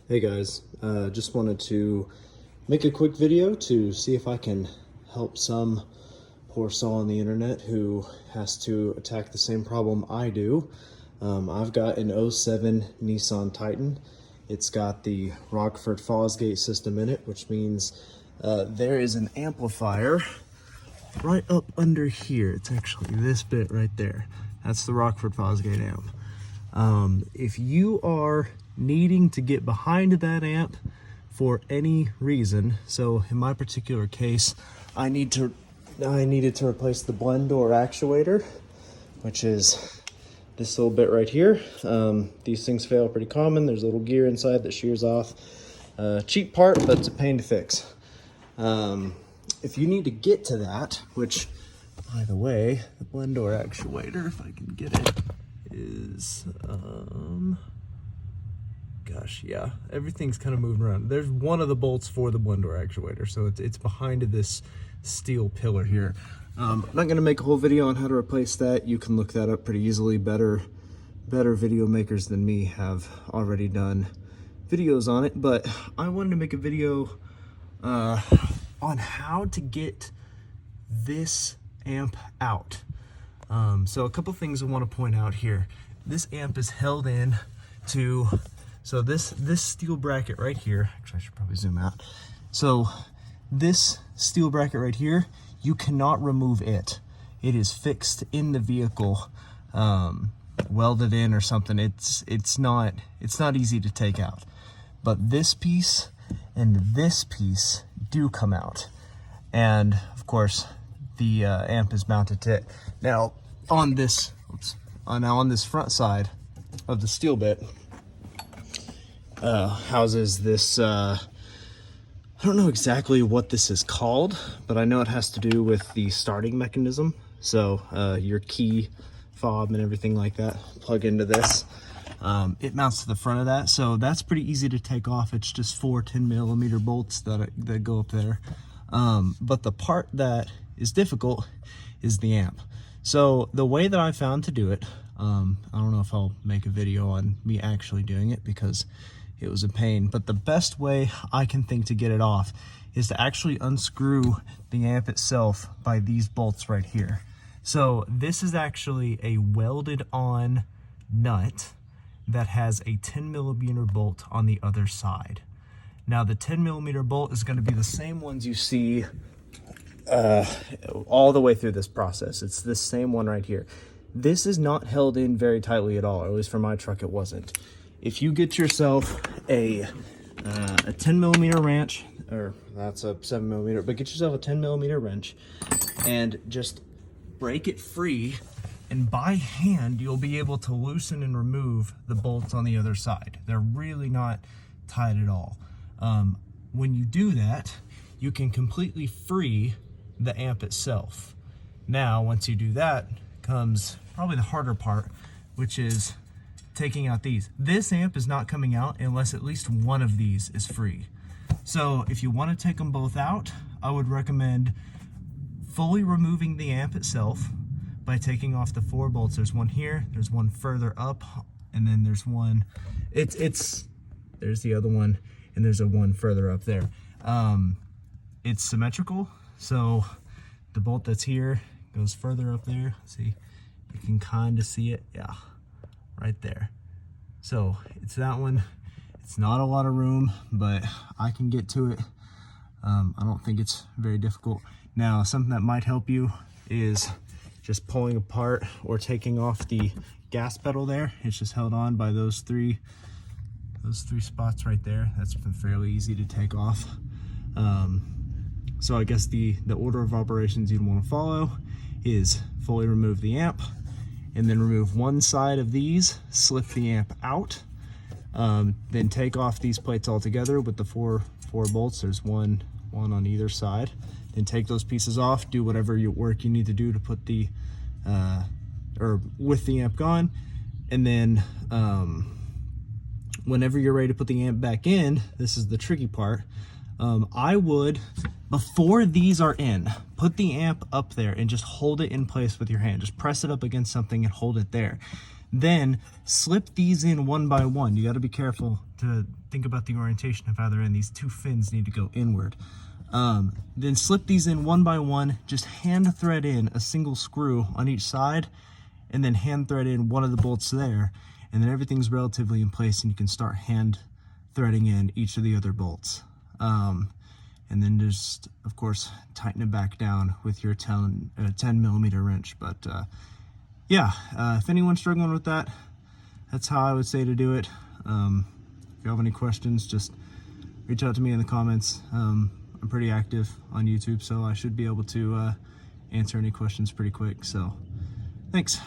Hey guys, just wanted to make a quick video to see if I can help some poor soul on the internet who has to attack the same problem I do. I've got an '07 Nissan Titan. It's got the Rockford Fosgate system in it, which means there is an amplifier right up under here. It's actually this bit right there. That's the Rockford Fosgate amp. If you are needing to get behind that amp for any reason, so in my particular case, I needed to replace the blend door actuator, which is this little bit right here. These things fail pretty common. There's a little gear inside that shears off. Cheap part, but it's a pain to fix. If you need to get to that, which, by the way, the blend door actuator, if I can get it, is, gosh, yeah, everything's kind of moving around. There's one of the bolts for the blend door actuator, so it's behind this steel pillar here. I'm not going to make a whole video on how to replace that. You can look that up pretty easily. Better video makers than me have already done videos on it, but I wanted to make a video on how to get this amp out. So a couple things I want to point out here. This amp is held in to, so this steel bracket right here, actually I should probably zoom out. So this steel bracket right here, you cannot remove it. It is fixed in the vehicle, welded in or something. It's not easy to take out. But this piece and this piece do come out. And of course, the amp is mounted to it. Now on this, on this front side of the steel bit, houses this, I don't know exactly what this is called, but I know it has to do with the starting mechanism. So your key fob and everything like that plug into this. It mounts to the front of that, so that's pretty easy to take off. It's just 4 10mm bolts that go up there. But the part that is difficult is the amp. So the way that I found to do it, I don't know if I'll make a video on me actually doing it because it was a pain, but the best way I can think to get it off is to actually unscrew the amp itself by these bolts right here. So this is actually a welded on nut that has a 10mm bolt on the other side. Now the 10mm bolt is going to be the same ones you see all the way through this process. It's this same one right here. This is not held in very tightly at all, or at least for my truck it wasn't. If you get yourself a 10mm wrench, or that's a 7mm, but get yourself a 10mm wrench and just break it free, and by hand you'll be able to loosen and remove the bolts on the other side. They're really not tight at all. When you do that, you can completely free the amp itself. Now once you do that comes probably the harder part, which is taking out these. This amp is not coming out unless at least one of these is free. So if you want to take them both out, I would recommend fully removing the amp itself by taking off the 4 bolts. There's one here, there's one further up, and then there's one, there's the other one, and there's a one further up there. It's symmetrical, so the bolt that's here goes further up there. See, you can kind of see it, yeah, right there. So it's that one. It's not a lot of room, but I can get to it. I don't think it's very difficult. Now, something that might help you is just pulling apart or taking off the gas pedal there. It's just held on by those three spots right there. That's fairly easy to take off. So I guess the order of operations you'd want to follow is fully remove the amp, and then remove one side of these, slip the amp out, then take off these plates altogether with the four bolts. There's one on either side. Then take those pieces off, do whatever work you need to do to put the or with the amp gone, and then whenever you're ready to put the amp back in, this is the tricky part. I would, before these are in, put the amp up there and just hold it in place with your hand. Just press it up against something and hold it there. Then slip these in one by one. You got to be careful to think about the orientation of either end. These two fins need to go inward. Then slip these in one by one, just hand thread in a single screw on each side, and then hand thread in one of the bolts there, and then everything's relatively in place and you can start hand threading in each of the other bolts. And then just, of course, tighten it back down with your 10 millimeter wrench. But yeah, if anyone's struggling with that, that's how I would say to do it. If you have any questions, just reach out to me in the comments. I'm pretty active on YouTube, so I should be able to answer any questions pretty quick. So thanks.